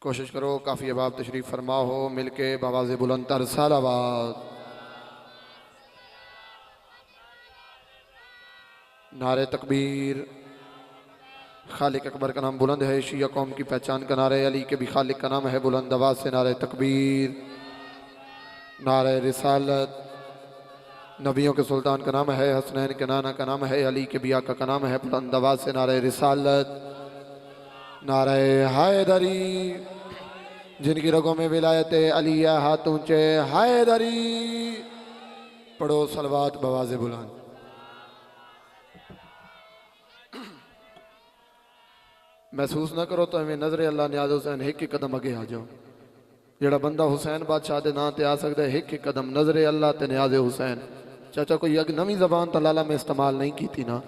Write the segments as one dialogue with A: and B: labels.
A: कोशिश करो काफ़ी अबाब तशरीफ़ फरमा हो, मिल के बवाज़ बुलंद तर सलावत। नारे तकबीर। खालिक अकबर का नाम बुलंद है, शिया कौम की पहचान का नारे अली के भी खालिक का नाम है बुलंद। आवाज़ से नारे तकबीर। नारे रिसालत। नबियों के सुल्तान का नाम है, हसनैन के नाना का नाम है, अली के भी आका का नाम है बुलंद। आवाज़ से नारे रिसालत। नारे हैदरी। जिनकी रगों में विलायत अलिया हाथ ऊंचे हैदरी। पढ़ो सलवात बवाज़ बुलंद। महसूस ना करो तो हमें नजर अल्लाह न्याज हुसैन एक ही कदम अगे आ जाओ। जेड़ा बंदा हुसैन बादशाह के नाम से आ सकता है, एक ही कदम नजर अल्लाह ते न्याज हुसैन। चाचा कोई अग नवी जबान तो लाला में इस्तेमाल नहीं की ना।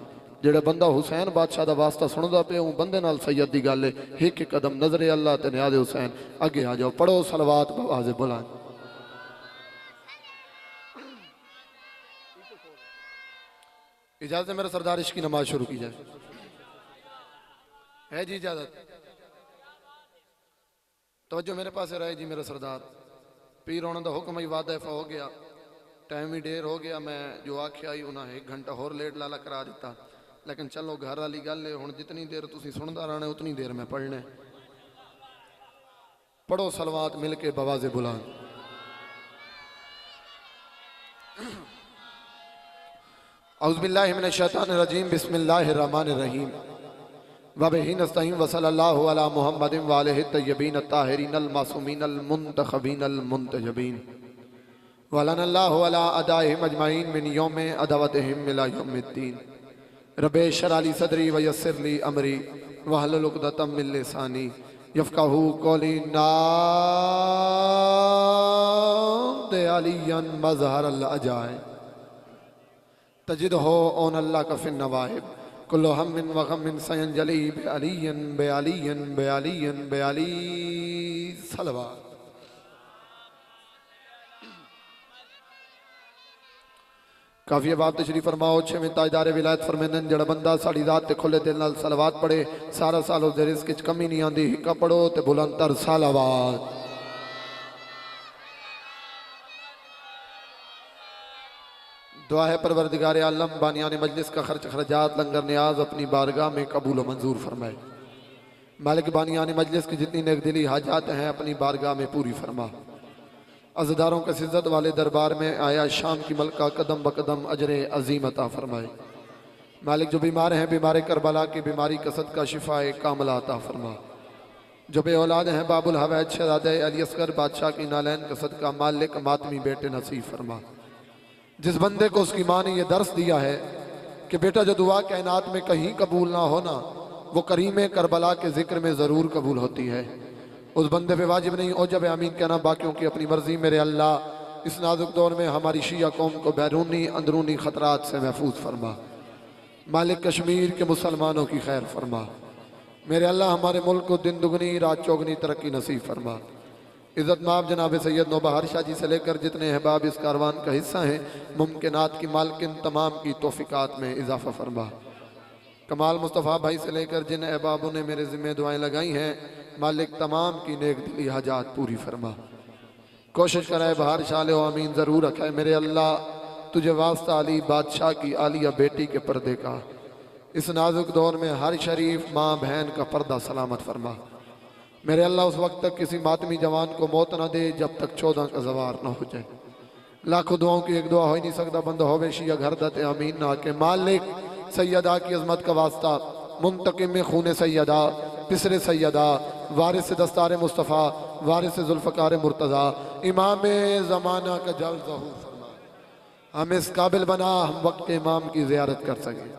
A: जेड़ा बंदा हुसैन बादशाह का वास्ता सुनता पे वो बंदे नाल सैयद की गल है। एक ही कदम नजर अल्लाह ते न्याज हुसैन अगे आ जाओ। पढ़ो सलवात बवाज़ बुलंद। इजाजत है मेरे सरदार, इश्क की नमाज शुरू की जाए। है जी इजाजत? तवज्जो मेरे पास रहे जी मेरे सरदार। पीर होने का हुक्म ही वादा हो गया, टाइम ही देर हो गया। मैं जो आख्या ही उन्हें 1 घंटा होर लेट लाला करा दिता। लेकिन चलो घर वाली गल है, हुण जितनी देर तुसीं सुनदा रहना उतनी देर मैं पढ़ना। पढ़ो सलवात मिल के बवाज़े बुलंद। औज़ु बिल्लाहि मिनश शैतानिर रजीम, बिस्मिल्लाहिर रहमानिर रहीम। व बिही नस्तईन व सल्लल्लाहु अला मुहम्मदिन व आलिहि तय्यबीन अत्ताहिरीन अल मासूमीन अल मुंतखबीन अल मुंतजबीन व लनल्लाहु अला अदाइहिम अजमाइन मिन यौमि अदावतिहिम इला यौमिद्दीन। रब्बे इश्रह ली सदरी व यस्सिर ली अमरी वहलुल उक़दतम मिन लिसानी यफ़क़हू क़ौली। नाद अलियन मज़हरल अजाइब तजिदहु औन अल्लाह का फिन नवाइब कुल्लु हम्मिन व गम्मिन सयंजली बेअलियन बेअलियन बेअलियन बेअली सलवात। काफ़ी बात तशरीफ फरमाओ। छेवें ताजदार विलायत फरमांदे जड़ा बंदा साड़ी रात ते खुले दिल नाल सलवात पढ़े सारा साल उसके रिज़्क़ च कमी नहीं आती। हिक्का पढ़ो ते बुलंद तर सलावत। दुआ है परवरदिगार आलम बानियान मजलिस का खर्च खर्जात लंगर न्याज अपनी बारगाह में कबूल व मंजूर फरमाए। मालिक बानियान मजलिस की जितनी नेक दिली हाजात हैं अपनी बारगाह में पूरी फरमा। अज़दारों के सिज्जत वाले दरबार में आया शाम की मलका कदम ब कदम अजर अजीम अता फरमाए। मालिक जो बीमार हैं बीमार करबला की बीमारी कसद का शिफाए कामला अता फरमा। जो बे औलाद हैं बाबुल हवैद शहज़ादे अली असगर बादशाह की नालैन कसद का मालिक मातमी बेटे नसीब फरमा। जिस बंदे को उसकी माँ ने यह दर्स दिया है कि बेटा जो दुआ कायनात में कहीं कबूल ना होना वो करीम करबला के जिक्र में ज़रूर कबूल होती है, उस बंदे पे वाजिब नहीं हो जब आमीन कहना। बाकियों की अपनी मर्जी। मेरे अल्लाह इस नाजुक दौर में हमारी शिया कौम को बैरूनी अंदरूनी ख़तरात से महफूज फरमा। मालिक कश्मीर के मुसलमानों की खैर फरमा। मेरे अल्लाह हमारे मुल्क को दिन दुगनी रात चौगनी तरक्की नसीब फरमा। इज़्ज़त माब जनाब सैयद नौबहार शाह जी से लेकर जितने अहबाब इस कारवान का हिस्सा हैं मुमकिनात की मालकिन तमाम की तौफ़ीक़ात में इजाफ़ा फरमा। कमाल मुस्तफ़ा भाई से लेकर जिन अहबाबों ने मेरे ज़िम्मे दुआएं लगाई हैं मालिक तमाम की नेक दिली हाजात पूरी फरमा। कोशिश कराए बहार शाल आमीन ज़रूर रखा है। मेरे अल्लाह तुझे वास्ता अली बादशाह की आलिया बेटी के पर्दे का इस नाजुक दौर में हर शरीफ माँ बहन का पर्दा सलामत फरमा। मेरे अल्लाह उस वक्त तक किसी मातमी जवान को मौत न दे जब तक 14 का जवार न हो जाए। लाखों दुआओं की एक दुआ हो ही नहीं सकता बंदा हो शिया घर दते आमीन ना के। मालिक सैयदा की अजमत का वास्ता मुंतकिम में खून सैयदा पिसरे सैयदा वारिस दस्तार मुस्तफ़ा वारिस जुल्फ़कार मुर्तज़ा इमाम ज़माना का जल ज़हूर फरमा। हमें इस काबिल बना हम वक्त के इमाम की ज़ियारत कर सकें।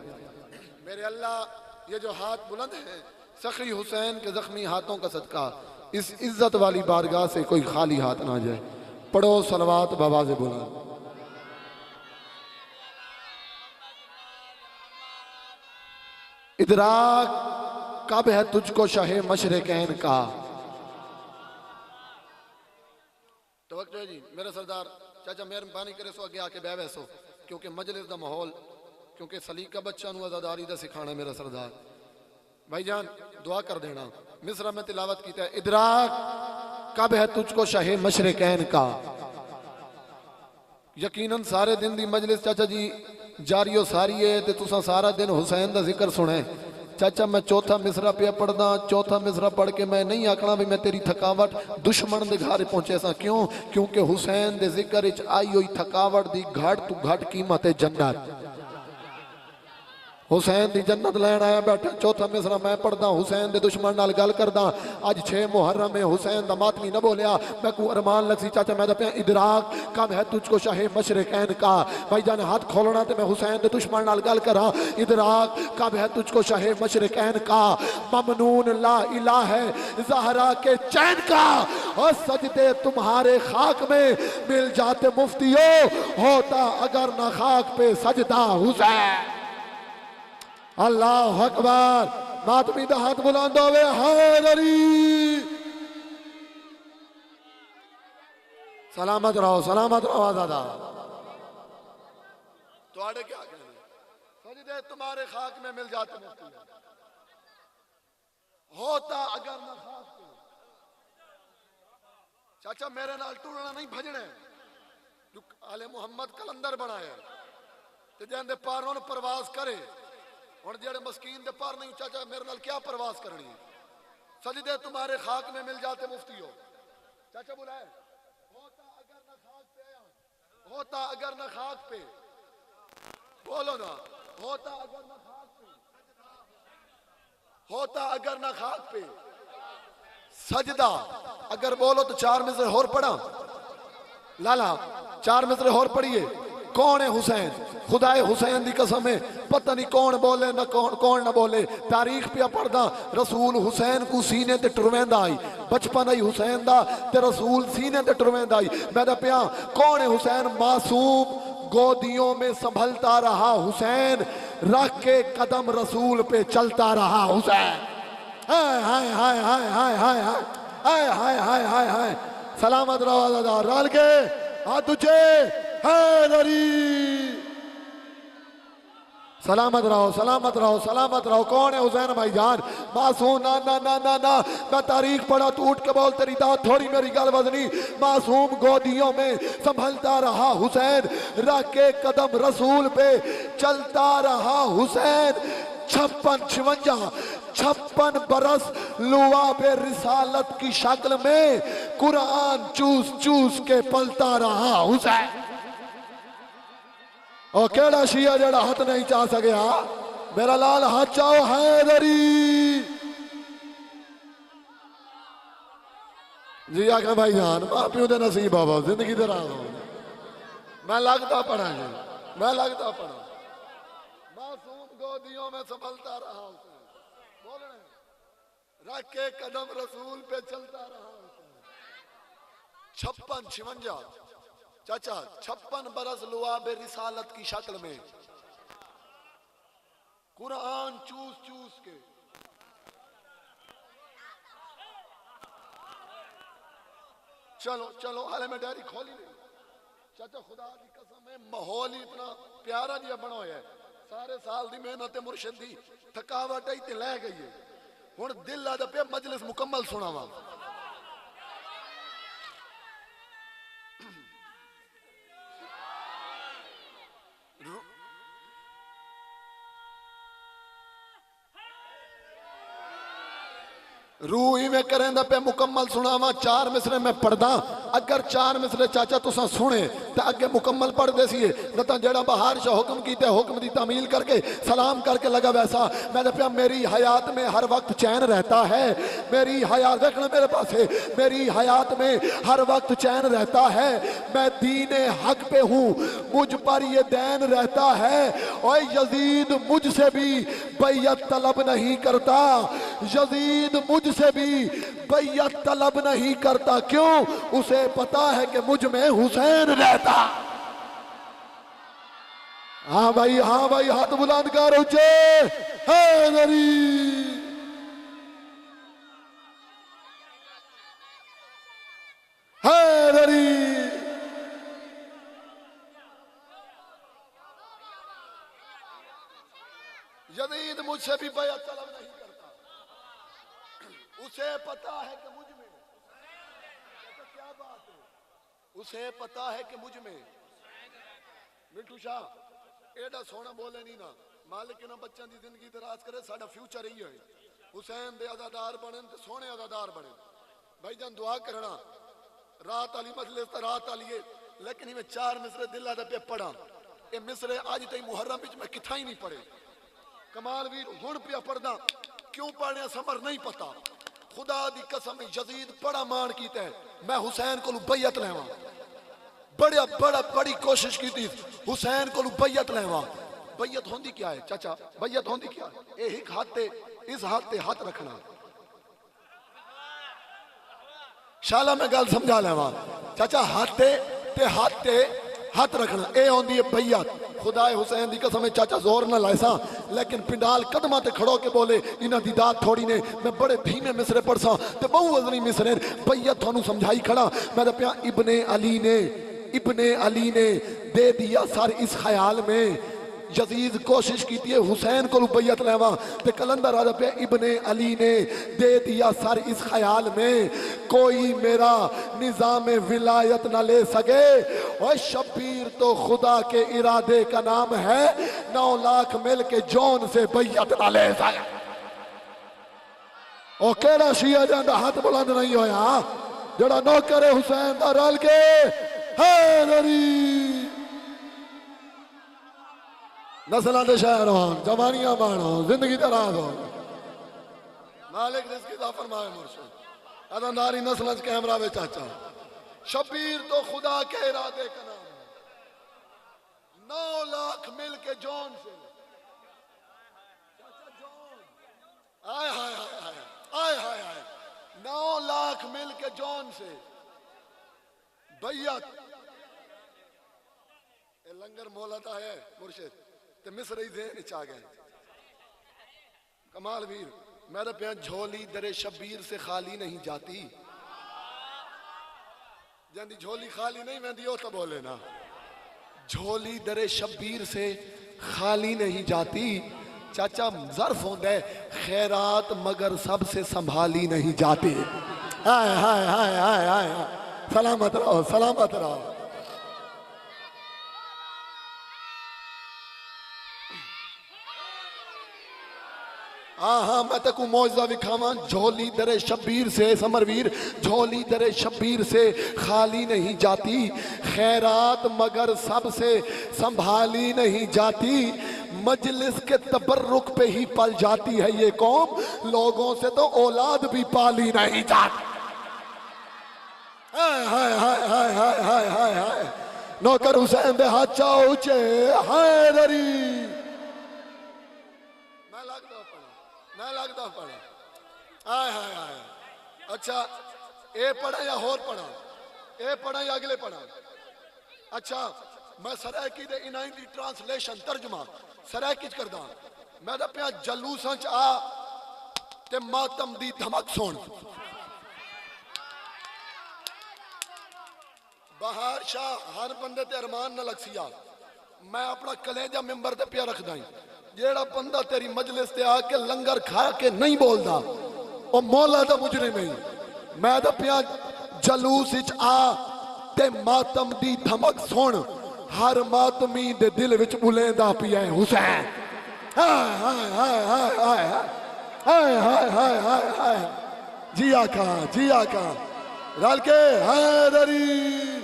A: मेरे अल्लाह ये जो हाथ बुलंद है सखी हुसैन के जख्मी हाथों का सदका इस इज्जत वाली बारगाह से कोई खाली हाथ ना जाए। पढ़ो सलवात बवाज़े बुलंद। इदराक कब है तुझको शाहे मशरिकैन का। तवज्जो है जी मेरा सरदार। चाचा मेहरबानी करे सो अगे आके बह बैसो क्योंकि मजलिस का माहौल क्योंकि सलीका बच्चा आजादारी का सिखाना। मेरा सरदार भाईजान दुआ कर देना। मिस्र में तिलावत की है, इदराक कब है तुझको शहे मशरिकैन का। यकीनन सारे दिन दी मजलिस चाचा जी जारियो सारी है ते तुसा सारा दिन हुसैन दा जिक्र सुने। चाचा मैं चौथा मिसरा पे पढ़दा, चौथा मिसरा पढ़ के मैं नहीं आखना भी मैं तेरी थकावट दुश्मन दे घर पहुंचे सा। क्यों? क्योंकि हुसैन दे जिक्र विच आई हुई थकावट दी घट तू घट कीमत है जन्नत। हुसैन दी जन्नत लैन आया बैठा। चौथा मिसरा मैं पढ़दा, हुसैन दे दुश्मन नाल गल करदा। अज 6 मुहर्रम में हुसैन दा मातमी न बोलिया, मैं को अरमान लग सी चाचा मैं पे इदराक कब है तुझको शाहे मशरिकैन का। भाई जान हाथ खोलना ते मैं हुसैन दे दुश्मन नाल गल करा। इदराक कब है तुझको शाहे मशरिकैन का। ममनून ला इला है ज़हरा के चैन का, और सजदे तुम्हारे खाक में मिल जाते मुफ्तियों, होता अगर न खाक पे सजदा हुसैन। अल्लाह अकबर। मातमी दा हाथ बुलंद होवे, हैदरी सलामत रहो, सलामत रहो दादा। तुम्हारे क्या कहने, सजदे तुम्हारे खाक में मिल जाते मुफ्ती, होता अगर न खाक पे। चाचा मेरे नाल टूरना नहीं भजने, जो आले मुहम्मद कलंदर बनाया ते जेंदे पारों परवाज करे। और जेड़े मस्कीन दे पार नहीं, चाचा मेरे नाल क्या परवास करनी है। सजदे तुम्हारे खाक में मिल जाते मुफ्ती हो। चाचा बुलाए, होता अगर न खाक पे, होता अगर न खाक पे, बोलो ना, होता अगर न खाक पे, होता अगर न खाक पे सजदा। अगर बोलो तो 4 मिसरे और पढ़ा लाला, 4 मिसरे और पढ़िए। कौन है हुसैन? खुदाए हुसैन दी कसम है, पता नहीं कौन बोले ना कौन ना बोले। तारीख पे पढ़दा, रसूल हुसैन को सीने ते टुरवेंदा आई। बचपन आई हुसैन दा ते रसूल सीने ते टुरवेंदा आई। मैं पिया कौन है हुसैन? मासूम गोदियों में संभलता रहा हुसैन, रख के कदम रसूल पे चलता रहा हुसैन। हाय हाय हाय हाय हाय हाय हाय हाय हाय हाय हाय। सलामत रहो दादा, राल के हाथ तुझे हैदरी। सलामत रहो, सलामत रहो, सलामत रहो। कौन है हुसैन भाईजान? मासूम ना ना ना ना ना, मैं तारीख पढ़ा तू उठ के बोल, तेरी दात थोड़ी मेरी गल वजनी। मासूम गोदियों में संभलता रहा हुसैन, रख के कदम रसूल पे चलता रहा हुसैन। 56 बरस लुआ पे रिसालत की शक्ल में कुरान चूस चूस के पलता रहा हुसैन। और केड़ा शिया जड़ा हाथ नहीं चा सकिया? मेरा लाल हाथ चाओ हैदरी जी। आखा भाई जान मां प्यो दे नसीब बाबा जिंदगी दे राह। मैं लगता पढ़ा जी, मैं लगता पढ़ा। मासूम गोदियों में संभलता रहा हुसैन, बोलने रख के कदम रसूल पे चलता रहा हुसैन। 56 चाचा 56 बरस लुआबे रिसालत की शक्ल में कुरान चूस चूस के। चलो चलो हाले में डायरी खोली नहीं। चाचा खुदा की कसम है, माहौल ही इतना प्यारा जिहा बना है। सारे साल दी मेहनत मुर्शिद दी थकावट ही लै गई है। हुण दिल आदा पे मजलिस मुकम्मल सुनावा। रूह ही में करेंदा पे मुकम्मल सुनावा। 4 मिसरे में पढ़दा, अगर 4 मिसरे चाचा तुसा सुने तो अगे मुकम्मल पढ़ दे सी। रता जेड़ा बाहर से हुक्म कीते हुक्म दी तामील करके सलाम करके लगा वैसा। मैं पिया मेरी हयात में हर वक्त चैन रहता है। मेरी हयात देखना मेरे पास है, मेरी हयात में हर वक्त चैन रहता है। मैं दीने हक पे हूँ, मुझ पर ये दैन रहता है। और यजीद मुझसे भी बैयत तलब नहीं करता, यजीद मुझसे भी बैयत तलब नहीं करता। क्यों? उसे पता है कि मुझ में हुसैन रहता। हाँ भाई, हाँ भाई, हाथ बुलंद कर ऊंचे। हैदरी हैदरी। यजीद मुझसे भी बैयत तलब नहीं करता।
B: उसे पता है कि मुझ में, तो क्या बात है, उसे पता है कि मुझ में। मिठू शाह एडा सोना बोले नहीं ना, मालिक ना बच्चों की जिंदगी दराज करे, साडा फ्यूचर ही है। हुसैन दे अदादार बने तो सोने अदादार बने। भाई जान दुआ करना, रात वाली मजलिस तो रात वाली है, लेकिन मैं 4 मिसरे दिल आदा पे पढ़ा। ये मिसरे आज तक मुहर्रम विच मैं किथा ही नहीं पढ़े। कमाल वीर हुण पिया पढ़दा, क्यों पढ़ने समर नहीं पता। खुदा दी कसम यजीद बड़ा मान कीता है, मैं हुसैन को बैयत लेवा, बड़ी कोशिश की थी हुसैन को बैयत लेवा। बैयत होंदी क्या है चाचा, बैयत होंदी क्या है? एक हाथ ते, इस हाथ ते हाथ रखना। शाला मैं गल समझा लेवा चाचा, हाथ ते हाथ रखना, ए होंदी है बैयत। खुदा हुसैन दी कसम चाचा जोर ना लायसा, लेकिन पिंडाल कदमां ते खड़ो के बोले इन्हां दी दात थोड़ी ने, मैं बड़े धीमे मिसरे पढ़सा ते बहु वजनी मिसरे। बैयत थानू समझाई खड़ा मैं पिया, इब्ने अली ने दे दिया सर इस ख्याल में। यजीद कोशिश की थी हुसैन को बैयत लेवा, ते कलंदर आदा पे इब्ने अली ने दे दिया सर इस ख्याल में, कोई मेरा निजाम विलायत न ले सके। और शब्बीर तो खुदा के इरादे का नाम है, 9 लाख मिल के जौन से बैयत न ले सके। ओ केड़ा शिया जांदा हाथ बुलंद नहीं होया, जड़ा नौकर हुसैन दा रल के हैदरी नस्लां दे शहर हो, जवानियां माणो, जिंदगी दराज हो। मालिक रिज़्क़ अता फरमाए मुर्शिद, अदादारी नस्लां च कैमरा वे चाचा। शब्बीर तो खुदा के इरादे का नाम है, 9 लाख मिल के जौन से, चाचा जौन, आय हाय हाय हाय आय हाय हाय, 9 लाख मिल के जौन से बैयत। लंगर मोहलता है मुर्शिद ते मिस्र ही ज़हन च आ गए। कमाल वीर मेरे पे झोली दरे शब्बीर से खाली नहीं जाती, जंदी झोली खाली नहीं वहदी ओ तो बोले ना, झोली दरे शब्बीर से खाली नहीं जाती। चाचा ज़र्फ होंदा है खैरात मगर सबसे संभाली नहीं जाती। हाय हाय हाय हाय हाय, सलामत रहो सलामत रहो। हाँ मैं तक मौजा विखावा, झोली दरे शब्बीर से समरवीर, झोली दरे शब्बीर से खाली नहीं जाती, खैरात मगर सबसे संभाली नहीं जाती। मजलिस के तबर्रुक पे ही पल जाती है ये कौम, लोगों से तो औलाद भी पाली नहीं जाती। हाय हाय हाय हाय हाय हाय हाय हाय, नौकर हुसैन दे हाथ ऊंचे हैदरी। मैं लगता पढ़ा आय हाय हाय। अच्छा ए पढ़ा या होर पढ़ा, ए पढ़ा या अगले पढ़ा? अच्छा मैं सरायकी दे इनाई दी ट्रांसलेशन तर्जमा सरायकी करदा। मैं तो पिया जलूसां च आ ते मातम दी धमक सुन। बहार शाह हर बंदे ते अरमान न लक्सिया, मैं अपना कलेजा मिंबर ते पिया रखदा ही। जेड़ा बंदा तेरी मजलिस ते आके लंगर खा के नहीं बोलता वो मौला दा मुजरिम नहीं। मैं तो पिया जलूस विच आ ते मातम दी धमक सुन, हर मातमी दे दिल विच बुलेंदा पिया है हुसैन। हाय हाय हाय हाय हाय हाय हाय हाय हाय हाय, जी आका रल के हैदरी।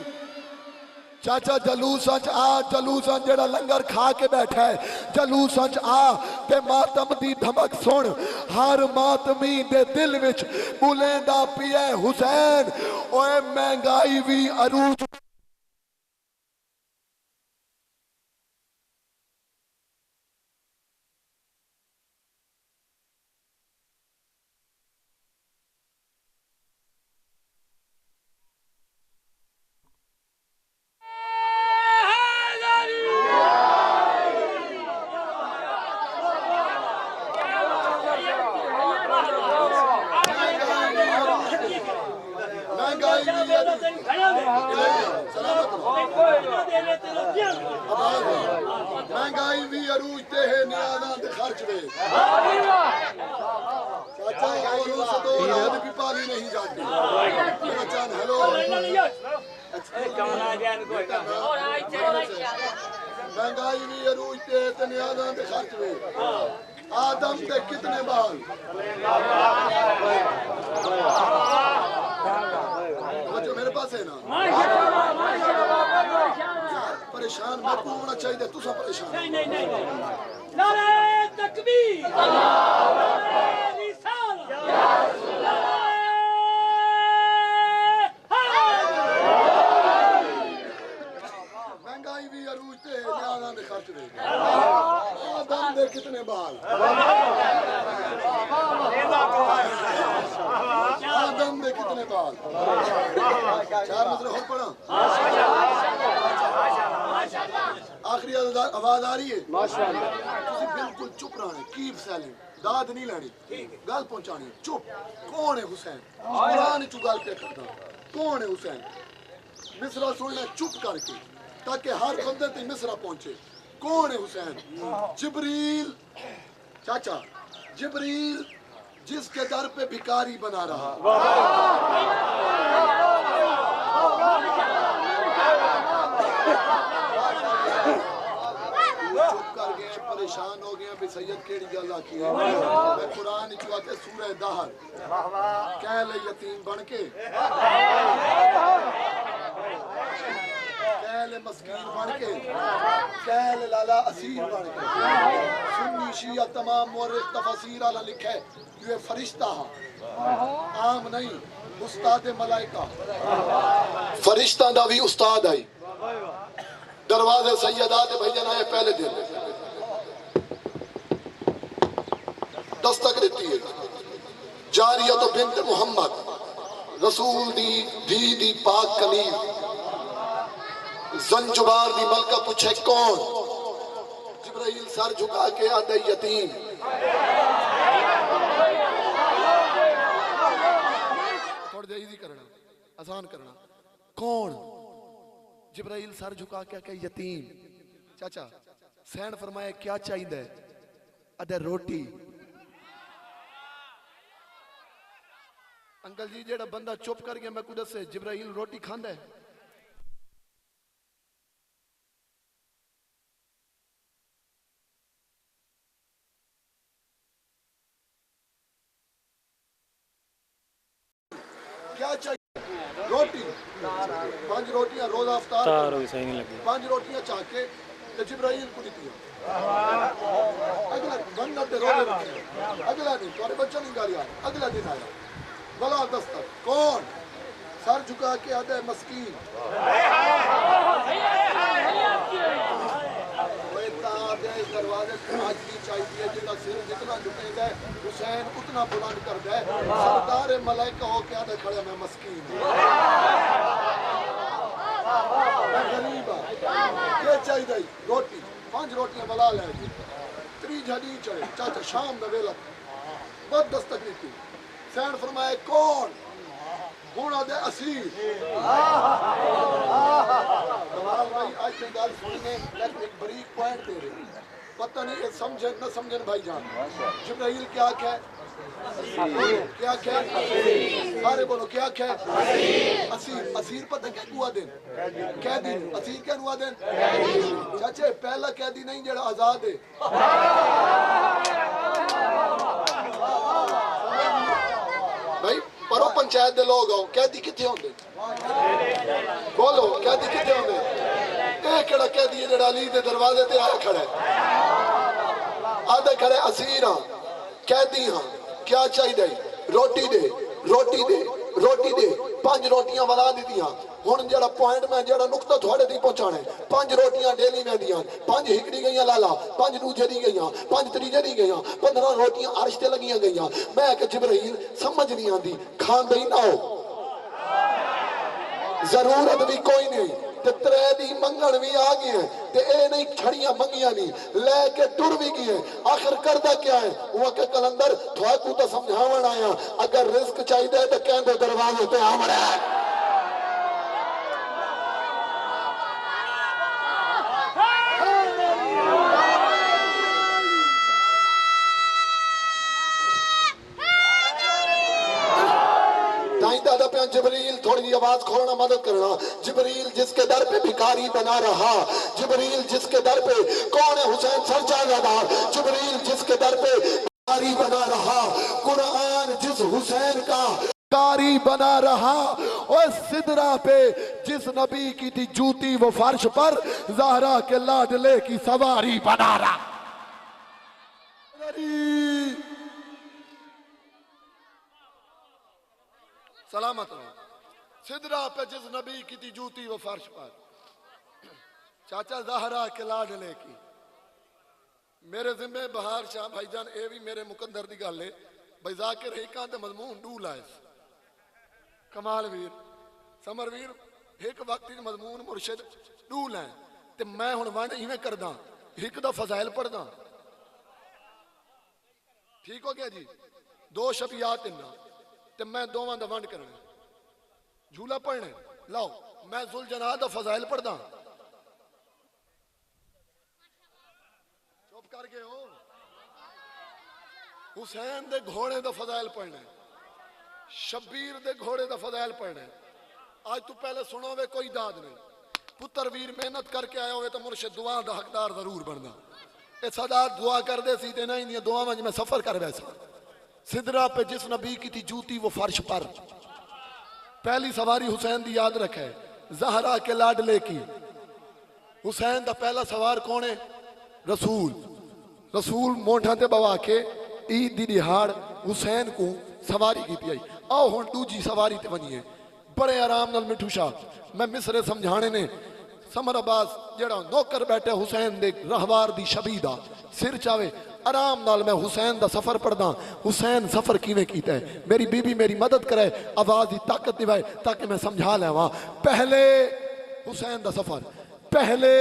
B: चाचा जलूसां च आ, जलूसां जेड़ा लंगर खा के बैठा है, जलूसां च आ ते मातम दी धमक सुन, हर मातमी दे दिल विच बुलेंदा पिया हुसैन। ओए महंगाई भी अरूज महंगाई भी अरूज ते है, नियाज़ां ते खर्च वे। चाचा से दो रात भी पानी नहीं जाती मेरा चांद हेलो महंगाई भी अरूज ते नियाज़ां दे खर्च भी आदम दे कितने बाल बच्चों मेरे पास है ना परेशान मैं को होना चाहिए तू सब परेशान नहीं
C: नारे तकबीर नारे रिसालत या रसूल
B: महंगाई भी अरूज ते नियाज़ां दे खर्च भी आदम दे कितने बाल आदम दे कितने बाल चार मतलब हो पढ़ा आखिरी आवाज आ रही है माशाअल्लाह तुसी बिल्कुल चुप रहना कीप साइलेंट दाद नहीं लेनी गल पहुंचानी चुप कौन है हुसैन कुरान चु गल पे करदा कौन है हुसैन मिसरा सुनना चुप करके ताकि हर बंदे तक मिसरा पहुंचे कौन है हुसैन जिब्रील चाचा जिब्रील जिसके दर पे भिखारी बना रहा चुप कर गए परेशान हो गए भी सैयद केड़ी गल आखी है कुरान च आके सूरह दहर कह ले यतीम बन के कह ले मस्कीन बन के कह ले लाला असीर बन के सुन्नी शिया तमाम मुअर्रिख तफसीर वाला लिखे ये फरिश्ता आम नहीं उस्ताद मलाइका फरिश्ता दा भी उस्ताद है दरवाजे सैयदात भैया आए पहले दिन दस्तक देती है जारिया तो बिन्त मोहम्मद रसूल दी पाक कलीम जंजुबार दी मलका पूछे कौन जिब्राइल सर झुका के आदे यतीम थोड़ा जा इजी करना आसान करना कौन जिब्राइल सर झुका के यतीम चाचा सैन फरमाया क्या चाहिए अदे रोटी अंकल जी जेड़ा बंदा चुप कर गया मैं कुछ दसे जिब्राइल रोटी खांदा है क्या चाहिए रोटी 5 रोटियां रोज अफ्तार सही नहीं लगी 5 रोटियां चाके ते जिब्राइल को दी अगला बंदा ते रोले अगला दिन तुम्हारे बच्चा नहीं गालियां अगला दिन आया भला दस्तक कौन सर झुका के आते है मस्कीन दरवाजे आज भी चाहिए जितना सिर जितना झुकेगा हुसैन उतना बुलंद कर दे सरदार मलाइका हो के आते खड़े मैं मस्कीन मैं गरीब ये चाहिए रोटी 5 रोटियां बला ले त्री झड़ी चढ़े चाचा शाम दा वेला बहुत दस्तक दी सैन फरमाए कौन होना दे असीर भाई आज की गल सुनने लेकिन एक बरीक पॉइंट दे रहे पता नहीं ये समझे न समझन भाई जान जिब्राइल क्या क्या सारे बोलो क्या क्या असीर असीर पता क्या हुआ दिन कैदी असीर क्या हुआ दिन चाचे पहला कैदी नहीं जेड़ा आजाद है भाई परो पंचायत दे लोग आओ कैदी किथे होंदे बोलो कैदी किथे होंदे ए केड़ा कैदी जेड़ा अली दे दरवाजे ते आया खड़ा है आदे खड़े असीर हां कैदी हां क्या चाहिए रोटी दे रोटी दे रोटी दे 5 रोटियां बना दीतियां हुन जेड़ा पॉइंट मैं जेड़ा नुक्ता थोड़े दी पहुंचाना है 5 रोटियां डेली वेंदियां 5 हिकड़ी गईयां लाला 5 दूजे दी गईयां 5 त्रीजे दी गईयां 15 रोटियां अर्श ते लगियां गईयां मैं कि जिब्राइल समझ नहीं आंदी खांदे ही ना हो जरूरत भी कोई नहीं ते त्रे दी मंगण भी आ गई है ते ए नहीं खड़ियां मंगियां नहीं लेके टुर भी गई है आखिर करदा क्या है वो के कलंदर थोड़ा को तो समझावन आया अगर रिस्क चाहिए तो कहंदे दरवाजे पे आवड़ा है दादा पे जिब्रील थोड़ी जी आवाज खोलना मदद करना। जिब्रील जिसके दर पे भिखारी बना रहा, जिब्रील जिसके दर पे कौन है हुसैन सरचाज़ादार, जिब्रील जिसके दर पे भिखारी बना रहा, कुरान जिस हुसैन का कारी बना रहा, और सिदरा पे जिस नबी की थी जूती वो फर्श पर ज़हरा के लाडले की सवारी बना रहा। सलामत रहो। सिदरा पे जिस नबी की थी जूती वो फर्श पर, चाचा ज़हरा के लाडले की। मेरे जिम्मे बहार शाह भाईजान ए भी मेरे मुकद्दर दी गल है भाई जाकिर हिकां ते मजमून डूल आए कमाल वीर समर वीर एक वक्त मजमून मुर्शिद डूल है ते मैं हुण वंड इवें करदा एक दा फजाइल पढ़दा ठीक हो गया जी। दो शबियात इन्ना ते मैं दोवां दा वंड करना झूला पढ़ना लाओ मैं जुल जना दा फजाइल पढ़दा चुप कर गए हो। हुसैन दे घोड़े दा फजाइल पढ़ना, शब्बीर दे घोड़े दा फजाइल पढ़ना। आज तू पहले सुनो वे कोई दाद नहीं, पुत्र वीर मेहनत करके आया होवे तो मुर्शिद दुआ दा हकदार जरूर बनना। ए सदा दुआ कर दे सी ते नहीं दियां दुआवां च मैं सफर कर वैसा। सिदरा पे जिस नबी की थी जूती वो फर्श पर, पहली सवारी हुसैन दी याद रखे, ज़हरा के लाडले की। हुसैन दा पहला सवार कौन है? रसूल। रसूल मोढ़ा ते बवा के ईद दी दिहाड़ हुसैन को सवारी की आई। आओ हुण दूजी सवारी ते वनीए बड़े आराम नाल मिठू शाह मैं मिसरे समझाने ने। समर अब्बास जेड़ा नौकर बैठे हुसैन दे रहवार दी शबीदा सिर चावे आराम नाल मैं हुसैन दा सफर पढ़दा। हुसैन सफर किवें कीता है, मेरी बीबी मेरी मदद करे, आवाज दी ताकत दिवाए ताकि मैं समझा लेवा। पहले हुसैन दा सफर, पहले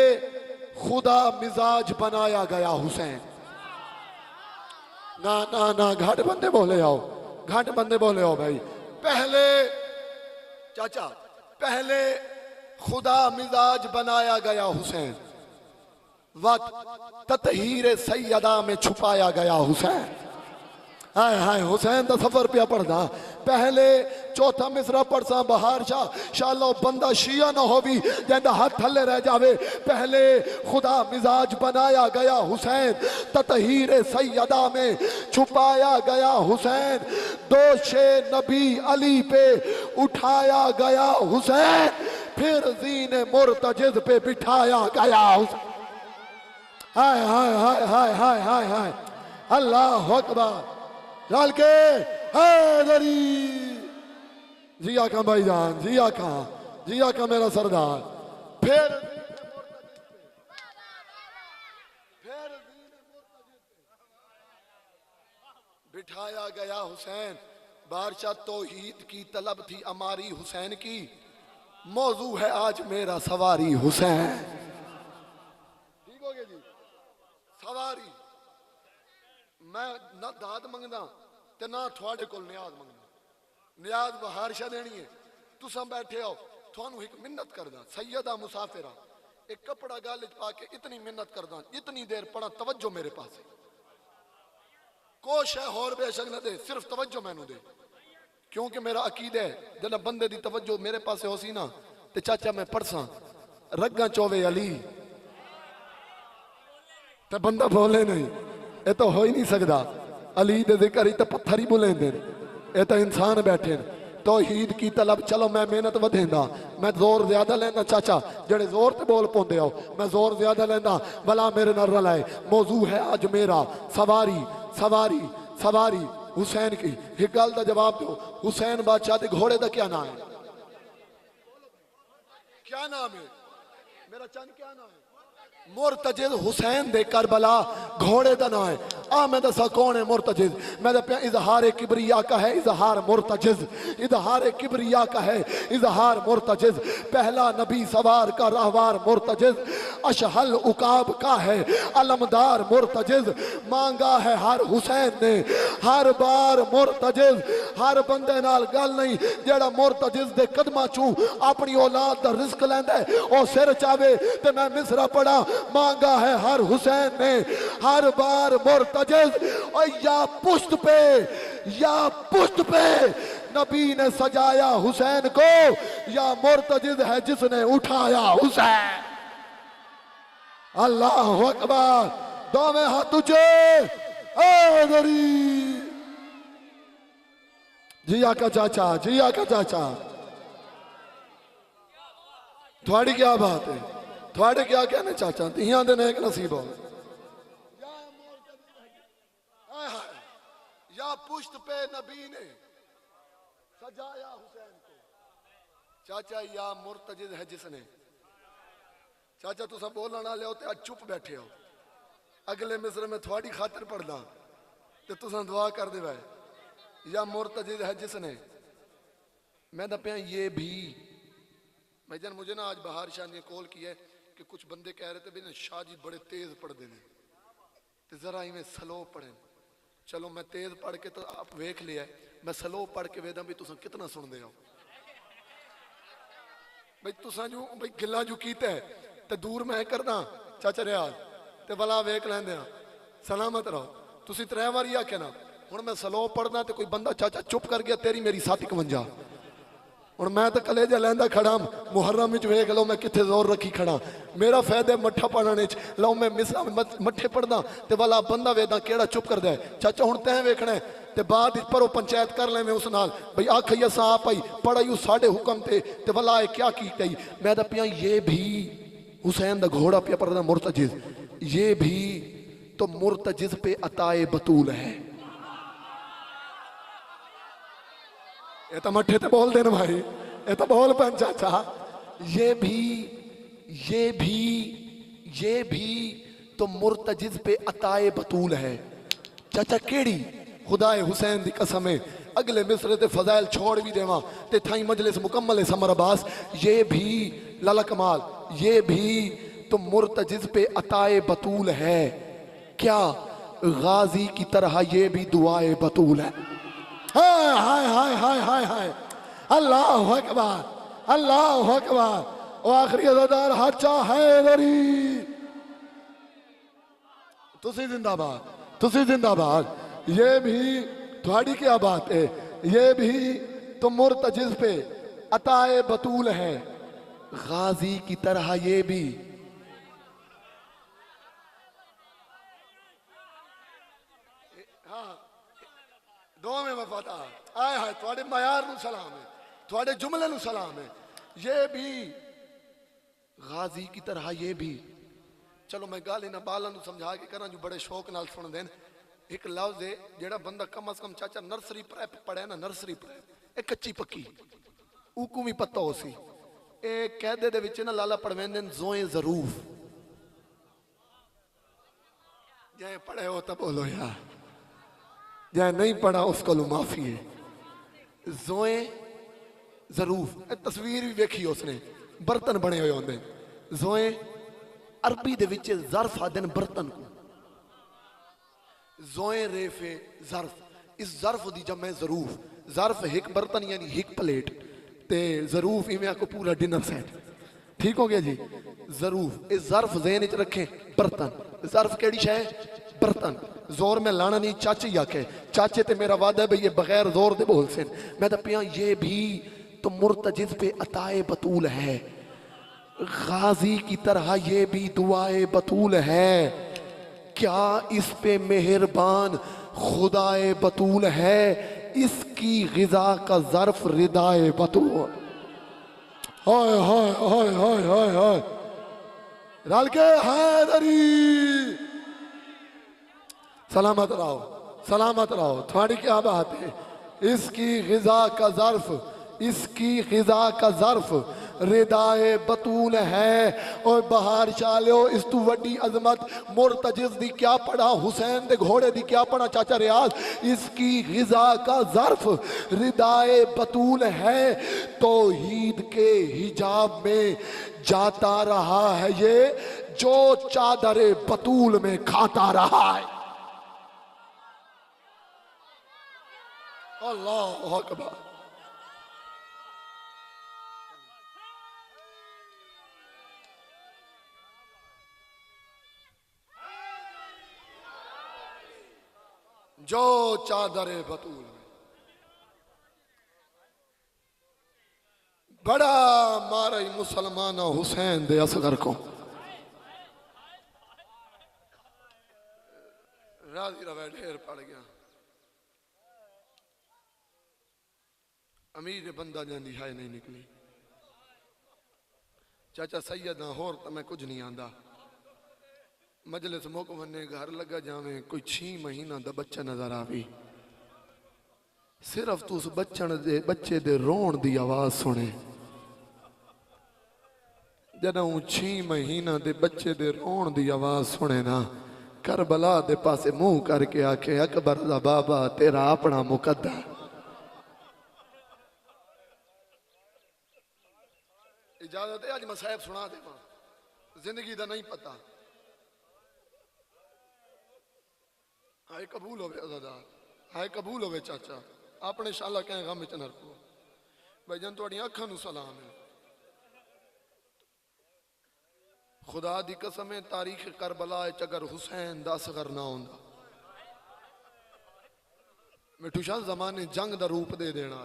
B: खुदा मिजाज बनाया गया हुसैन। ना ना ना घाट बंदे बोले आओ, घाट बंदे बोले आओ भाई। पहले चाचा पहले खुदा मिजाज बनाया गया हुसैन, वक्त ततहीर सैयदा में छुपाया गया हुसैन। हाय हाय हुसैन दा सफर पिया पढ़दा। पहले चौथा मिसरा पढ़सा बहार शाह शालो बंदा शिया ना होवी जेंदा हाथ थले रह जावे। पहले खुदा मिजाज बनाया गया हुसैन, ततहीर सैयदा में छुपाया गया हुसैन। दोषे नबी अली पे उठाया गया हुसैन, फिर जीने मुर्तजिज पे बिठाया गया हुसैन। हाय हाय हाय हाय हाय हाय हाय अल्लाह अकबर। डाल के हैदरी जिया का भाईजान, जिया का मेरा सरदार। फिर बिठाया गया हुसैन। बादशाह तौहीद की तलब थी हमारी हुसैन की, मौजू है आज मेरा सवारी हुसैन। ठीक हो गया जी। सवारी मैं ना दाद मंगदा ते ना थोड़े को न्याज मंगदा। न्याज बहार शाह देनी है। तुसा बैठे हो थानू एक मिन्नत करदा सैयदा मुसाफिरा एक कपड़ा गाल च पा के इतनी मिन्नत करदा इतनी देर पड़ा तवज्जो मेरे पास कोश है होर बेशक न दे, सिर्फ तवज्जो मैनू दे। क्योंकि मेरा अकीदा है जब बंदे दी तवज्जो मेरे पास हो सी ना ते चाचा मैं पढ़सा रग्गा चोवे अली ते बंदा बोले नहीं, ये तो हो ही नहीं सकता। अली दे जिक्र ही तो पत्थर ही बुलेंदे, ये तो इंसान बैठे न। तौहीद की तलब चलो मैं मेहनत वधेंदा, मैं जोर ज्यादा लेना चाचा जेड़े जोर ते बोल पाउंदे हो मैं जोर ज्यादा लेंदा भला मेरे नाल रलाए। मौजू है आज मेरा सवारी सवारी सवारी हुसैन की। एक गल का जवाब दो, हुसैन बादशाह के घोड़े का क्या नाम है? क्या नाम है मेरा चंद? क्या नाम है? मुर्तजिज हुसैन दे करबला घोड़े का नाम है। आ मैं दसा कौन है मुर्तजिज? मैं दस इजहार किबरिया का है इजहार मुर्तजिज, इजहार किबरिया का है इजहार मुर्तजिज। पहला नबी सवार का रहवार मुर्तजिज, अशहल उकाब का है अलमदार मुर्तजिज। मांगा है हर हुसैन ने हर बार मुर्तजिज। हर बंदे नाल गल नहीं जेड़ा मुर्तजिज दे कदमां चू अपनी औलाद दा रिस्क लैंदा है ओ सिर चावे ते मैं मिसरा पढ़ा। मांगा है हर हुसैन ने हर बार मुर्तजिज। और या पुश्त पे नबी ने सजाया हुसैन को, या मुर्तजिज है जिसने उठाया हुसैन। अल्लाह अकबर। दोवें हाथ ऊंचे। ओ गरीब जिया का चाचा, जिया का चाचा, थोड़ी क्या बात है, थोड़े क्या कहने चाचा, तिहां दे नेक नसीब हो। या पुश्त पे नबी ने सजाया हुसैन को, चाचा या मुर्तजिद है जिसने। चाचा तुसा बोलना ना लियो ते आज चुप बैठे हो, अगले मिसरे में थोड़ी खातिर पढ़दा ते तुसा दुआ कर दे भाई। या मुर्तजिद है जिसने, मैं दपिया ये भी। मैं जन मुझे ना आज बाहर शाह ने कॉल किया कि कुछ बंदे कह रहे थे भी ना शाह जी बड़े तेज पढ़ते हैं, तो जरा इवें स्लो पढ़े। चलो मैं तेज पढ़ के तो आप वेख लिया, मैं स्लो पढ़ के वेदा भी तुसा कितना सुनते हो भाई। तुसा जो भाई गिला जो कीता है तो दूर मैं करदा चाचा रियाज ते भला वेख लेंदे आ, सलामत रहो। तुसी 3 बारी आखे ना, हुण मैं स्लो पढ़ना तो कोई बंदा चाचा चुप कर गया, तेरी मेरी 751। हुण मैं तो कलेजा लैंदा खड़ा, मुहर्रम विच वेख लो मैं कित्थे जोर रखी खड़ा। मेरा फायदा मट्ठा पढ़ने च, लो मैं मिसरा मट्ठे पढ़दा ते वाला बंदा वेदा केड़ा चुप करदा है। चाचा हुण तैं वेखना है ते बाद विच परो पंचायत कर लेवें उस नाल भाई आखिए सा पाई पढ़ाई साढ़े हुक्म ते भला है क्या कीता ही। मैं तो पिया ये भी हुसैन दा घोड़ा पिया पढ़दा मुर्तजिज, ये भी तो मुर्तजिज पे अताए बतूल है। ये तो मट्ठे ते बोल देना भाई, ये तो बोल पन चाचा। ये भी तो मुर्तजिज पे अताए बतूल है। चाचा केड़ी खुदाए हुसैन दी कसम है, अगले मिसरे ते फजाइल छोड़ भी देवा ते थाई मजलिस मुकम्मल है समर अब्बास। ये भी लाला कमाल, ये भी तो मुर्तजिज पे अताए बतूल है। क्या गाजी की तरह ये भी दुआए बतूल है। हाय हाय हाय हाय हाय हाय, अल्लाह अकबर, अल्लाह अकबर। ओ आखिरी अज़ादार हाचा हैदरी, तुसी जिंदाबाद, तुसी जिंदाबाद। ये भी थोड़ी क्या बात है, ये भी तो मुर्तजिज पे अताए बतूल है। गाजी की तरह ये भी। हाँ दो में वफाता आए है थोड़े मयार नु सलाम है, थोड़े जुमले नु सलाम है। ये भी गाजी की तरह ये भी। चलो मैं गल इन्हां बालां नु समझा के करा जो बड़े शौक नाल सुन देन। एक लफ्ज है जेड़ा बंदा कम अज कम चाचा नर्सरी प्रैप पढ़े ना, नर्सरी प्रैप एक कच्ची पक्की ऊकू भी पता हो सी। ए कहदे दे विच ना लाला पढ़वेंदे ज़ोए ज़रूफ। जे पढ़े हो तो बोलो यार, जे नहीं पढ़ा उसको माफी है। ज़ोए ज़रूफ तस्वीर भी वेखी उसने, बर्तन बने हुए होंगे। ज़ोए अरबी दे विच ज़र्फ आदन बर्तन को, ज़ोए रेफे ज़र्फ, इस ज़र्फ दी जमे ज़रूफ। ज़र्फ एक बर्तन यानी एक प्लेट ते ज़रूफ इवें को पूरा डिनर सेट। ठीक हो गया जी। ज़रूफ इस ज़र्फ ज़हन च रखें, बर्तन। ज़र्फ केड़ी शय, बर्तन। जोर में लाना नहीं, चाचे ही आके चाचे ते मेरा वादा है भाई ये बगैर जोर दे बोल से। मैं तो पिया ये भी तो मुर्तजिज पे अताए बतूल है। गाजी की तरह ये भी दुआए बतूल है। क्या इस पे मेहरबान खुदाए बतूल है, इसकी गिजा का ज़र्फ रिदाए बतूल। हाय हाय हाय हाय हाय हाय, रल के हैदरी। सलामत रहो, सलामत रहो। थोड़ी क्या बात है। इसकी गिजा का ज़र्फ, इसकी गिजा का ज़र्फ रिदाए बतूल है। और बाहर चालो इस तू वड्डी अजमत मुर्तजिज दी क्या पढ़ा, हुसैन दे घोड़े दी क्या पढ़ा चाचा रियाज। इसकी गिजा का ज़र्फ रिदाए बतूल है। तौहीद के हिजाब में जाता रहा है ये, जो चादरे बतूल में खाता रहा है। अल्लाह अकबर। जो चादरे बतूल में, बड़ा मारा ही मुसलमान हुसैन दे असगर को राजी रवे ढेर पड़ गया अमीर बंदा जानी है नहीं निकली चाचा सैयद होर तो मैं कुछ नहीं आंदा मजलिस मुक वने घर लगा जावे कोई 6 महीना दा बच्चा नजर आवी सिर्फ तू उस बच्चे दे रोण दी आवाज सुने जदों 6 महीना दे बच्चे दे रोण दी आवाज सुने ना करबला दे पासे मुंह करके आखे अकबर दा बाबा तेरा अपना मुकद्दर इजाजत है आज मैं साहब सुना देवा जिंदगी दा नहीं पता हाय कबूल होवे अज़ादार हाय कबूल होवे चाचा अपने शाला कहें गम च न रखो भाई जन तुहाडी अखां नूं सलाम है खुदा दी कसम है तारीख करबला च अगर हुसैन दा असगर ना होंदा मिठू शाह जमाने जंग दा रूप दे देना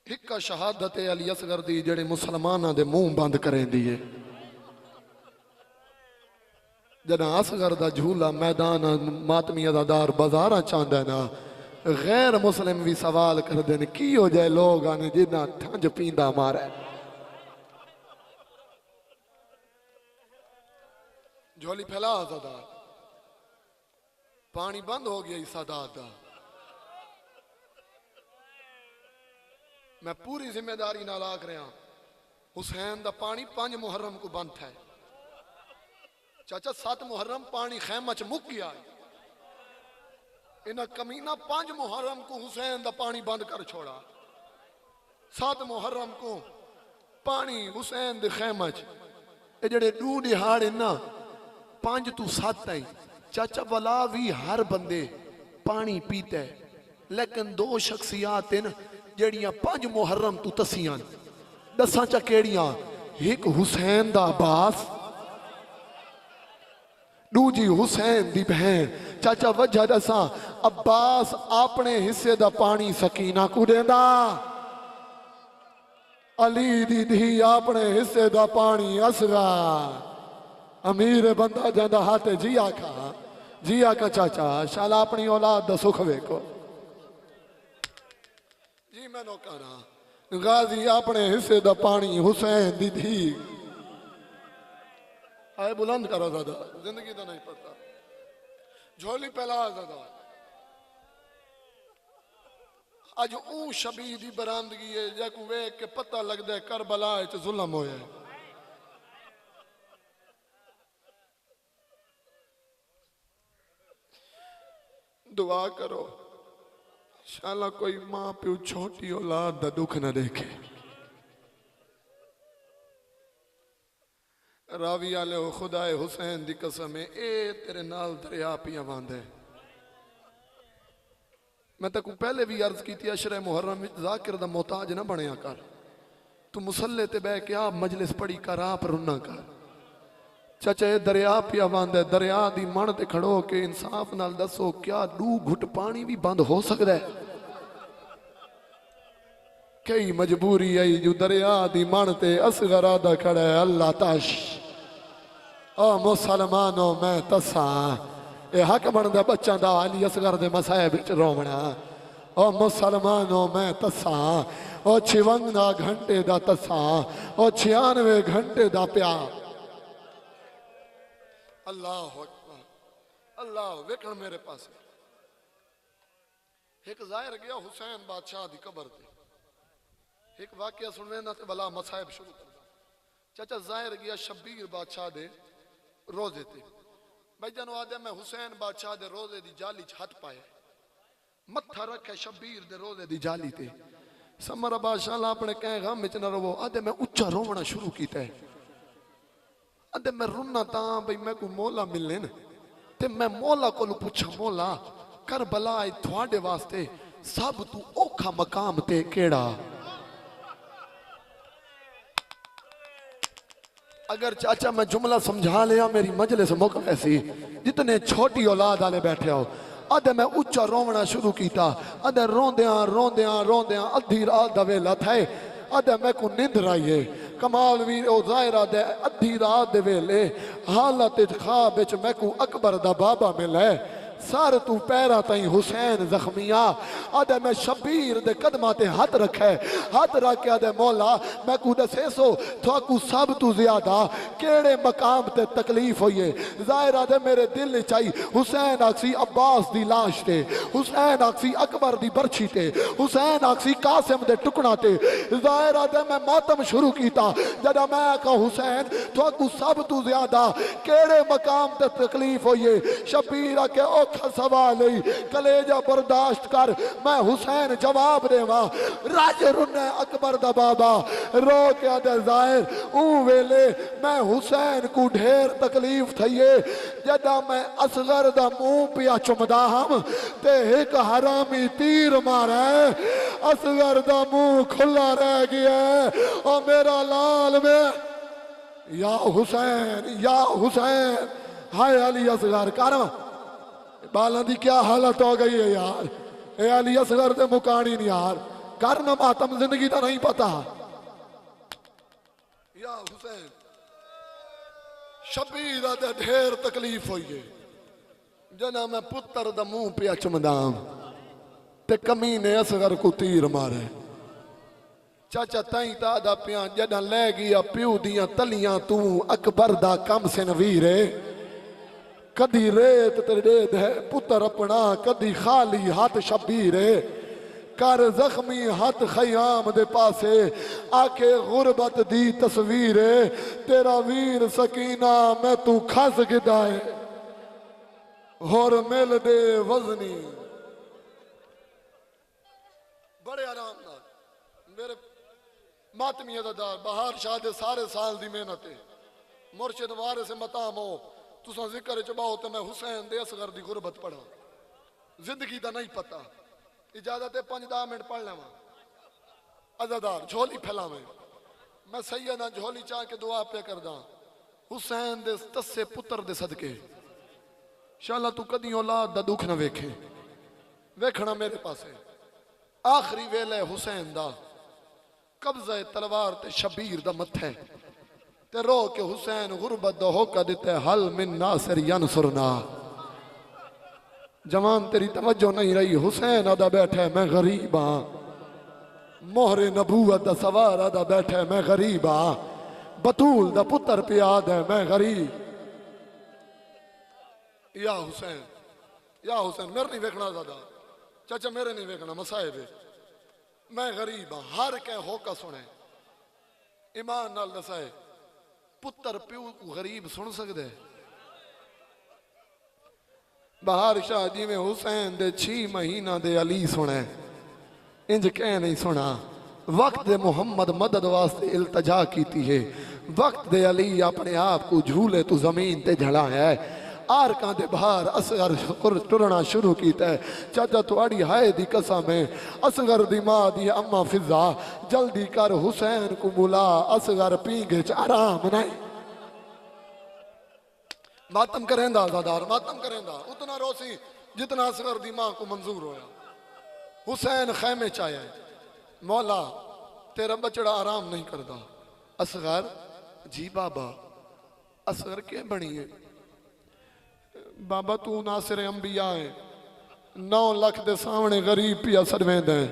B: एक शहादत अली असगर दी जेड़े मुसलमाना दे मुंह बंद करेंदी है जना असगर दा झूला मैदान मातमी अदादार बाजारा चांदा ना गैर मुस्लिम भी सवाल कर देन की हो जाए लोग आने जिन्ना ठंज पींदा मारे झोली फैला अदादार पानी बंद हो गया सादात दा मैं पूरी जिम्मेदारी नाल आख रहा हुसैन दा पानी 5 मुहर्रम को बंद है चाचा 7 मुहर्रम पानी खैमा च मुक गया इन्हें कमीना 5 मुहर्रम को हुसैन दा पानी बंद कर छोड़ा 7 मुहर्रम को पानी हुसैन दे खैमा च ये जेड़े 2 दिहाड़े ना 5 तो 7 आई चाचा वाला भी हर बंदे पानी पीते लेकिन 2 शख्सियात हैं जड़ियां 5 मुहर्रम तू तसियां दसा चा केड़ियां एक हुसैन दा अब्बास दूजी हुसैन दी बहन चाचा वजह दसा अब्बास अपने हिस्से दा पानी सकीना को देंदा अली दी धी अपने हिस्से दा पानी असगा अमीर बंदा जांदा हाथ जी आका चाचा शाला अपनी औलाद दा सुख वेखो जी मैं नौकरा गाजी अपने हिस्से दा पानी हुसैन दी धी आए बुलंद करो दादा जिंदगी तो नहीं पता झोली पहला दादा अज ऊ शबी दी बरामदगी है जको वेख के पता लगता है करबला च जुल्म होया है दुआ करो शाला कोई मां प्यो छोटी औलाद दा दुख न देखे रावी आले हो खुदाए हुसैन दी कसम है ए तेरे नाल दरिया पिया वांदे मैं तक पहले भी अर्ज की थी अशरे मुहर्रम जाकिर दा मोहताज ना बनया कर तू मुसल्ले ते बह के आप मजलिस पढ़ी कर आप रुना कर चाचा ये दरिया पिया वांदे दरिया दी मन ते खड़ो के इंसाफ नाल दसो क्या 2 घुट पानी भी बंद हो सकता है कई मजबूरी आई जो दरिया दी मन ते असगरा दा खड़ा है अल्लाह ताश ओ मुसलमानों मैं तसा ये हक बनदा बच्चा दा अली असगर दे मसायब विच रोवना ओ मुसलमानों मैं तसा ओ 56 घंटे दा तसा ओ 96 घंटे दा प्यार अल्लाह अकबर अल्लाह वेखण मेरे पास एक जाहिर गया हुसैन बादशाह दी कब्र ते एक वाकया सुनने ना ते भला मसायब शुरू कर चाचा जाहिर गया शब्बीर बादशाह दे रोजे ते भाई जनो आदे मैं हुसैन बादशाह दे रोजे दी जाली च हाथ पाया मत्था रखे शब्बीर दे रोजे दी जाली ते समर बादशाह अपने कह गम विच न रवो आदे मैं उच्चा रोवना शुरू कीता है आदे मैं रुना तां भाई मैं को मौला मिलने न ते मैं मौला को पूछा मौला करबला थोड़े वास्ते सब तू औखा मकाम ते केड़ा अगर चाचा मैं जुमला समझा लिया मेरी मजलिस मुक ऐसी जितने छोटी औलाद वाले बैठे हो अदे मैं उच्चा रोवना शुरू किया। अदे रोंदियां रोंदियां रोंदियां अद्धी रात दा वेला थे। अदे मैं को निंदर आई है। कमाल भी ओ ज़ाहिरा दे अद्धी रात दे वेले हालत ख्वाब विच मैं को अकबर दा बाबा मिले। सर तू पैरा तई हुसैन जख्मिया। आदे मैं शबीर दे कदमां ते हाथ रखे। हाथ रख के आदे मौला मैं को दसे सो थाकू सब तू ज्यादा केड़े मकाम ते तकलीफ होई है। ज़ाहिर आदे मेरे दिल चाई हुसैन आखसी अब्बास दी लाश ते, हुसैन आखसी अकबर दी बरछी ते, हुसैन आखसी कासिम दे टुकड़ा ते। ज़ाहिर आदे मैं मातम शुरू कीता जदा मैं आखा हुसैन थाकू सब तू ज्यादा केड़े मकाम ते तकलीफ होई है। शबीर आके सवाल कलेजा बर्दाश्त कर मैं हुसैन जवाब देवा। राज रुने अकबर दा बाबा रो के आदे ज़ाहिर ऊ वेले मैं हुसैन को ढेर तकलीफ थईए जदा मैं असगर दा मुंह पिया चुमदा हम ते एक हरामी तीर मारे असगर दा मुंह खुला रह गया और मेरा लाल में या हुसैन हाय अली असगर कर बालों की क्या हालत हो गई है यार। ए अली असगर ते मुकानी नहीं यार कर ना मातम जिंदगी का नहीं पता। या हुसैन शबीर दे ढेर तकलीफ हुई है जना मैं पुत्र दा मुंह पिया चुमदाम ते कमीने असगर को तीर मारे। चाचा ताई तादा पिया जदा ले गया प्यू दियां तलियां तू अकबर दा कम सिनवीर है। कदी रेत तेरे दे पुत्र अपना कदी खाली हाथ शबीर कर जख्मी हाथ खयाम दे पासे आके गुरबत दी तस्वीर तेरा वीर सकीना मैं तू खस गिदाए होर मिल दे वजनी। बड़े आराम नाल मेरे मातमी अदादार बहार शाह दे सारे साल दी मेहनत मुर्शिद वारिस से मतामो तुसा जिक्र चबाओ तो मैं हुसैन दे असगर दी गुरबत पढ़ा जिंदगी दा नहीं पता। इजाजत है 5-10 मिनट पढ़ लेवा। अजादार झोली फैलावे मैं सैयदा झोली चाह के दुआ पे करदा हुसैन दे तस्से पुत्र दे सदके शाला तू कदी औलाद दा दुख ना वेखे वेखना मेरे पासे। आखिरी वेले हुसैन दा कब्जा तलवार ते शबीर दा मथे ते रो के हुसैन गुरबत दा होका दिते हल मिन नासिर यनसुरना। जवान तेरी तवज्जो नहीं रही हुसैन आदा बैठे मैं गरीब हाँ मोहरे नबूवत दा सवार आदा बैठे मैं गरीब हाँ बतूल दा पुत्र प्याद है मैं गरीब। या हुसैन मेरे नहीं वेखना ज्यादा चाचा मेरे नहीं वेखना मसाहिब मैं गरीब हाँ हर के होका सुने ईमान नाल दसाए पुत्र प्यू गरीब सुन सकते। बहार शाह जी में हुसैन दे 6 महीना दे अली सुने इंज कह नहीं सुना। वक्त दे मुहम्मद मदद वास्ते इल्तजा की है। वक्त दे अली अपने आप को झूले तू जमीन ते झड़ा है। आरकां दे बाहर असगर टुरना शुरू किया है। चाचा तुआड़ी हाय दी कसम है असगर दी मां दी अम्मा फिजा जल्दी कर हुसैन को बुला असगर पींगे च आराम नहीं। मातम करेंदा आजादार मातम करेंदा उतना रोसी जितना असगर दी मां को मंजूर होया। हुसैन खैमे च आया मौला तेरा बचड़ा आराम नहीं करता। असगर जी बाबा असगर के बनी है बाबा तू नासिर अंबिया है 9 लाख दे सामने गरीब पिया सदवेंद है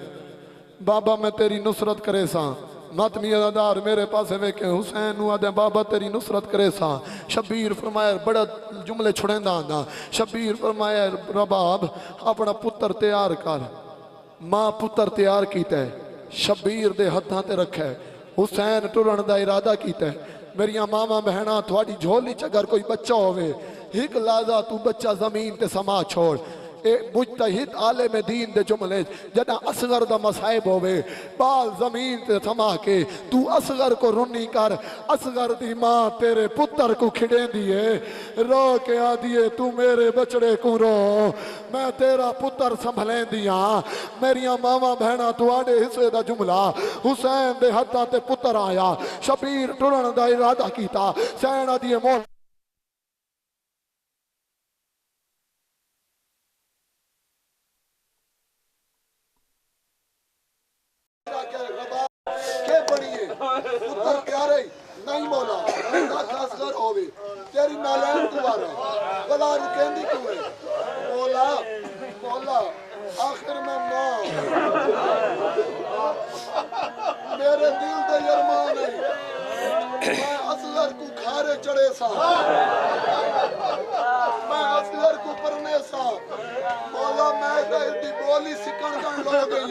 B: बाबा मैं तेरी नुसरत करे सा। मातमी अदादार मेरे पास वेखे हुसैन नु आदे बाबा तेरी नुसरत करे सा। शबीर फरमाया बड़ा जुमले छुड़ेंदा आंदा। शबीर फरमाया रबाब अपना पुत्र तैयार कर। मां पुत्र तैयार कीता है शबीर दे हत्थां ते रखा है। हुसैन टुरन दा इरादा कीता है। मेरिया मामा बहना थोड़ी झोली च अगर कोई बच्चा होवे हिक लाजा तू बच्चा जमीन ते समा छोड़। ए मुजतहिद आलिम दीन दे जुमले जदा असगर दा मसाइब होवे बाल जमीन ते समा के तू असगर को रुनी कर। असगर दी मां तेरे पुत्र को खिडेंदी है रो के आदी है तू मेरे बचड़े को रो मैं तेरा पुत्र संभलेंदी हां। मेरिया मावा बहना तुआडे हिस्से दा जुमला हुसैन दे हत्थां ते पुत्र आया। शबीर टुरन दा इरादा कीता सैना दी मोल के बनिए पुत्र प्यारे नहीं बोला असगर होवे तेरी नालैन दुआरा भला रुकेंदी क्यों है बोला बोला आखिर में मां मेरे दिल दे अरमान है मैं असगर को खारे चढ़े सा मैं असगर को परने सा बोला मैं दी बोली सिकण गण लो गई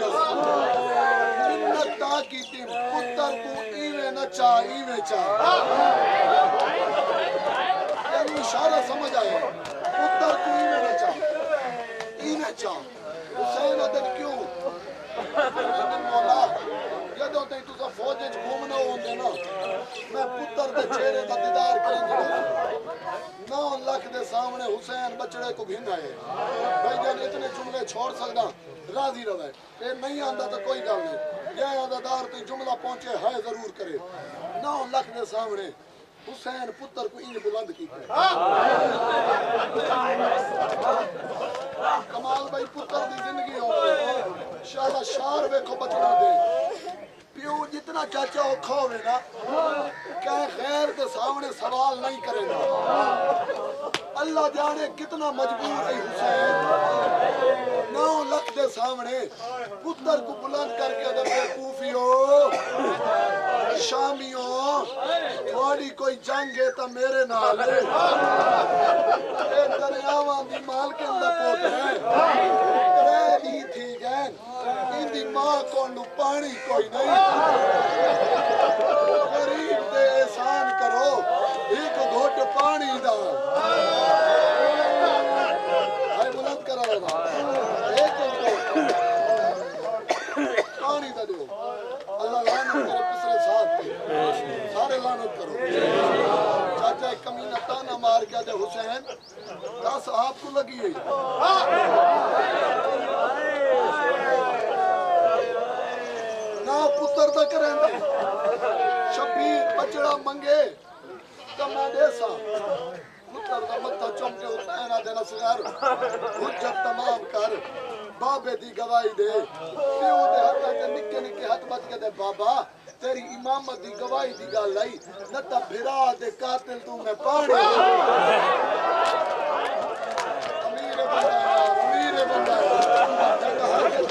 B: मिन्नत की थी पुत्र को इवे नचा इवे चा तेरी इशारा समझ आया पुत्र को इवे नचा इवे चा हुसैन अदन क्यों मौला जदों तक तुसा फौज च घूमना होंदे ना मैं पुत्र दे चेहरे दा दीदार करेंगे 9 लाख दे सामने हुसैन बचड़े को घिंदा है भाई जान इतने जुमले छोड़ सकदा राजी रहे ये नहीं आंदा तो कोई गल नहीं ये आदादार ते जुमला पहुंचे है जरूर करे 9 लाख दे सामने हुसैन पुत्र को इंज बुलंद कीता कमाल भाई पुत्र दी जिंदगी हो शाला शार वेखो बचड़ा दे प्यो जितना चाचा औखा होवे ना कह खैर के सामने सवाल नहीं करेगा अल्लाह जाने कितना मजबूर है हुसैन 9 लाख के सामने पुत्र को बुलंद करके अदर कूफियो शामियो थोड़ी कोई जंग है तो मेरे नाल ए दरियावां दी माल के अंदर पोत है रे दी थी गैन इंदी मां को पानी कोई नहीं गरीब दे एहसान करो एक घोट पानी दा हाय बुलंद करो एक घोट पानी दा दो अल्लाह लानत करे पिछले साथ पे सारे लानत करो चाचा एक कमीना ताना मार गया थे हुसैन 10 आपको लगी है ना पुत्र दा करेंगे शबीर बचड़ा मंगे तो मैं देसा पुत्र दा मत्था चमके हुसैन आदे नसगर हुज्जत तमाम कर बाबे दी गवाही दे प्यो दे हाथ ते निक्के निक्के हाथ बच के दे बाबा तेरी इमामत दी गवाही दी गल आई न ता भिरा दे कातिल तू मैं पानी अमीर बंदा जग हर के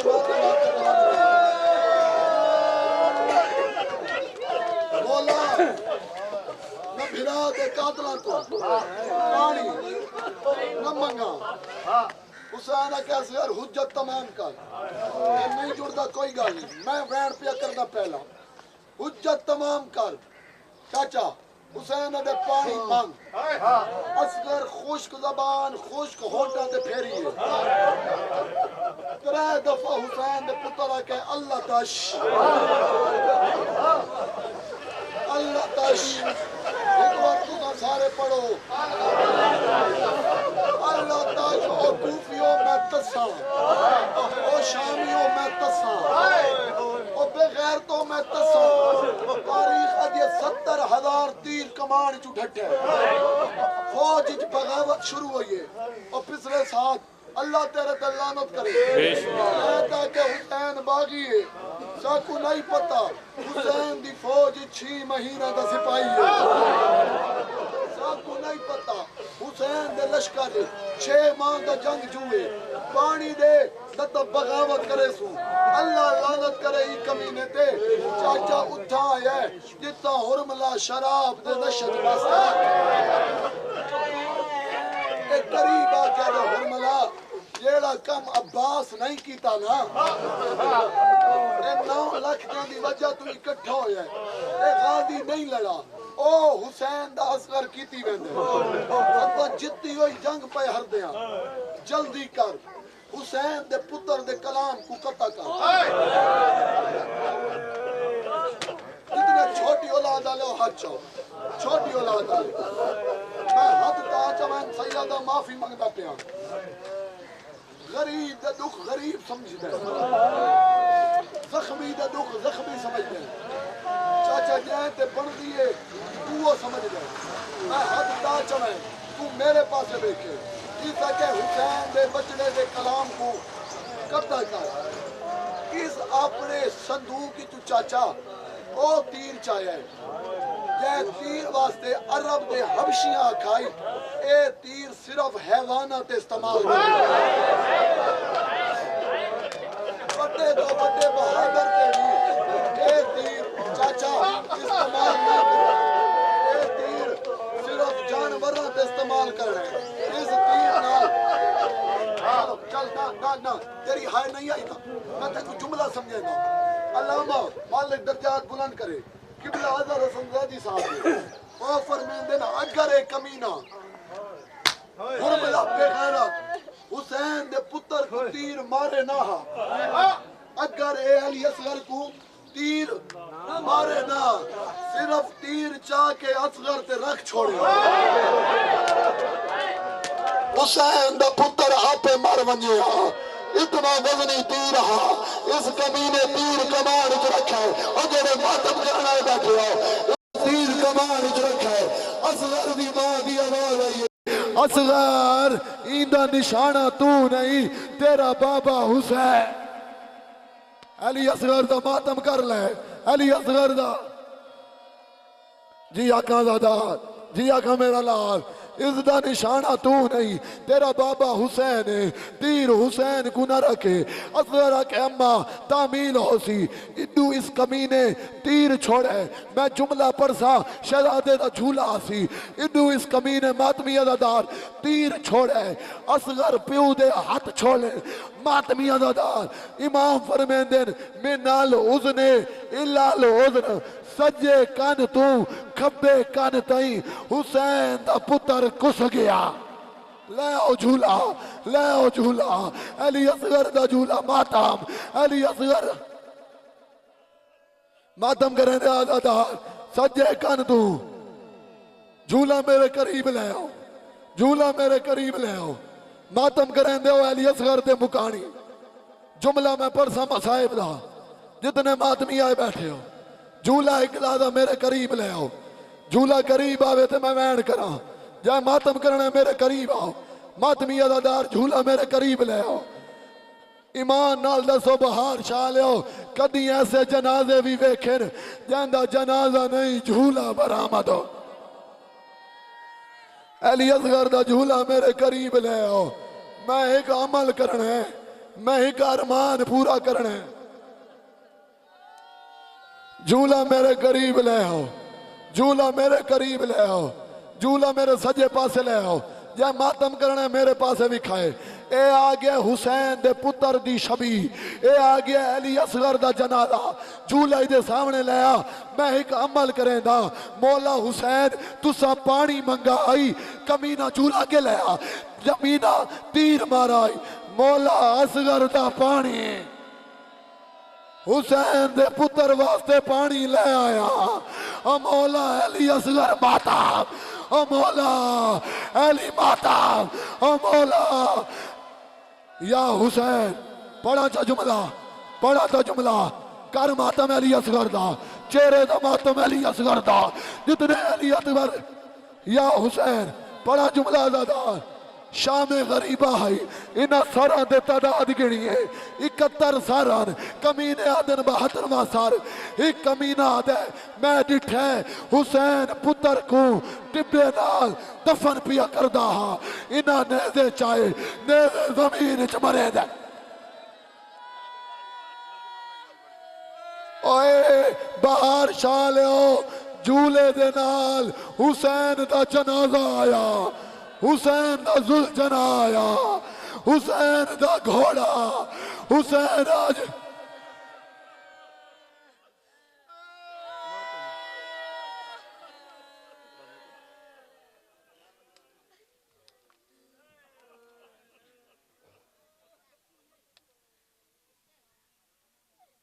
B: बोला न भिरा दे कातला तो पानी न मंगा हुसैन कैसे यार हुज्जत तमाम कर नहीं जुड़ता कोई गल नहीं मैं वैन पिया करना पहला हुज्जत तमाम कर चाचा हुसैन दे पानी मांग असगर खुश्क जबान खुश्क होठा ते फेरिए 3 दफा हुसैन दे पुत्र के अल्लाह तश एक बार तुम सारे पढ़ो अल्लाह तश ओ कूफियों में तसा ओ शामियों में तसा ओ बेगैर तो मैं तसा तारीख अजे 70,000 तीर कमान चु ढटे फौज च बगावत शुरू हुई है और पिछले साथ अल्लाह तेरे ते लानत करे कहता कि हुसैन बागी है साकू नहीं पता हुसैन दी फौज 6 महीना का सिपाही है साकू नहीं पता हुसैन दे लश्कर 6 माह का जंग जुए पानी दे तब बगावत करे सू अल्लाह लानत करे ई कमीने ते चाचा उठा है जितना हुरमला शराब दे नशत वास्ता एक करीब आ के हुरमला जेड़ा कम अब्बास नहीं कीता ना ए 9 लाख दी वजह तू इकट्ठा होया ए गाजी नहीं लड़ा ओ हुसैन दा असगर कीती वेंदे अब्बा जित्ती होई जंग पे हरदियां जल्दी कर हुसैन दे पुत्र दे कलाम को कता कर कितने छोटी औलाद आले हाथ चाओ छोटी औलाद आले मैं हाथ ताचा मैं सैयदा माफी मंगदा पिया गरीब दा दुख गरीब समझदे जख्मी दा दुख जख्मी समझदे चाचा जाए ते बनदी है तू वो समझ ले मैं हाथ ताचा मैं तू मेरे पास देखे इस के हुसैन दे बचड़े दे कलाम को कत्ल कर इस अपने संदूक की तू चाचा ओ तीर चाया है ये तीर वास्ते अरब दे हबशियां खाई ए तीर सिर्फ हैवाना ते इस्तेमाल बड़े तो बड़े बहादुर ते भी ए तीर चाचा इस्तेमाल ना करो ए तीर सिर्फ जानवरों ते इस्तेमाल करना है इस तीर नाल चल ना तेरी हाय नहीं आई था मैं तेको जुमला समझेगा अल्लामा मालिक दर्जात बुलंद करे किबला आज़म रसूलुल्लाह साहब ओ फरमाते ना अगर एक कमीना हुरमला बेगैरत हुसैन दे पुत्र को तीर मारे ना अगर ए अली असगर को तीर मारे ना सिर्फ तीर चा के असगर ते रख छोड़े हुसैन दा पुत्र आपे मर वने इतना वजनी तीर हा इस कमीने तीर कमान च रखा है और जेड़े मातम करना बैठे हो तीर कमान च रखा है असगर दी मां दी आवाज आई
A: असगर इंदा निशाना तू नहीं तेरा बाबा हुसैन अली असगर दा मातम कर ले अली असगर दा जी आका ज़ादा जी आका मेरा लाल इसका निशाना तू नहीं तेरा बाबा हुसैन है तीर हुसैन को न रखे असगर के अम्मा तामील होसी इदू इस कमीने तीर छोड़े मैं जुमला पढ़सा शहजादे दा झूला सी इदू इस कमीने मातमी अदादार तीर छोड़े असगर प्यू दे हाथ छोड़े मातमी अदादार इमाम फरमेंदे में नाल उज़ने इलाल उज़न सज्जे कान तू खब्बे कान तई हुसैन दा पुत्र कुस गया ले आओ झूला अली असगर दा झूला मातम अली असगर मातम करे आज़ादार सज्जे कान तू झूला मेरे करीब ले आओ झूला मेरे करीब ले आओ मातम करें दो अली असगर ते मुकानी जुमला मैं पढ़सा मसाहिब दा जितने मातमी आए बैठे हो झूला इकलादा मेरे करीब ले आओ झूला करीब आवे तो मैं वैन करा जाए मातम करना मेरे करीब आओ मातमी अदादार झूला मेरे करीब ले आओ ईमान नाल दसो बहार छा लियो कदी ऐसे जनाजे भी वेखे जांदा जनाजा नहीं झूला बरामद हो अली असगर दा झूला मेरे करीब ले आओ मैं एक अमल करना है मैं एक अरमान पूरा करना है झूला मेरे करीब ले आओ झूला मेरे करीब ले आओ झूला मेरे सजे पासे ले आओ जै मातम करना मेरे पासे भी खाए ए आ गया हुसैन दे पुत्र दी छवि ए आ गया अली असगर दा जनाजा झूला दे सामने ले आ मैं एक अमल करेंदा मौला हुसैन तुसा पानी मंगा आई कमीना झूला के ले आ जमीना तीर माराई मौला असगर दा पानी हुसैन दे पुत्र वास्ते पानी ले आया ओ मौला अली असगर माता ओ मौला अली माता ओ मौला या हुसैन पढ़ा चा जुमला कर मातम अली असगर दा चेहरे दा मातम अली असगर दा जितने अली असगर या हुसैन पढ़ा जुमला दा शाम गरीबा है इन्हें सारा दे तादाद गिनी है 71 सारा कमीने आदन 72वां सार एक कमीना आदे मैं डिठे हुसैन पुत्र को टिब्बे नाल दफन पिया करदा हा इन्हें नेज़े चाहे नेज़े जमीन च मरे दे ओए बाहर छा लियो झूले दे नाल हुसैन दा जनाजा आया हुसैन दा जुल्जन आया हुसैन दा घोड़ा हुसैन आज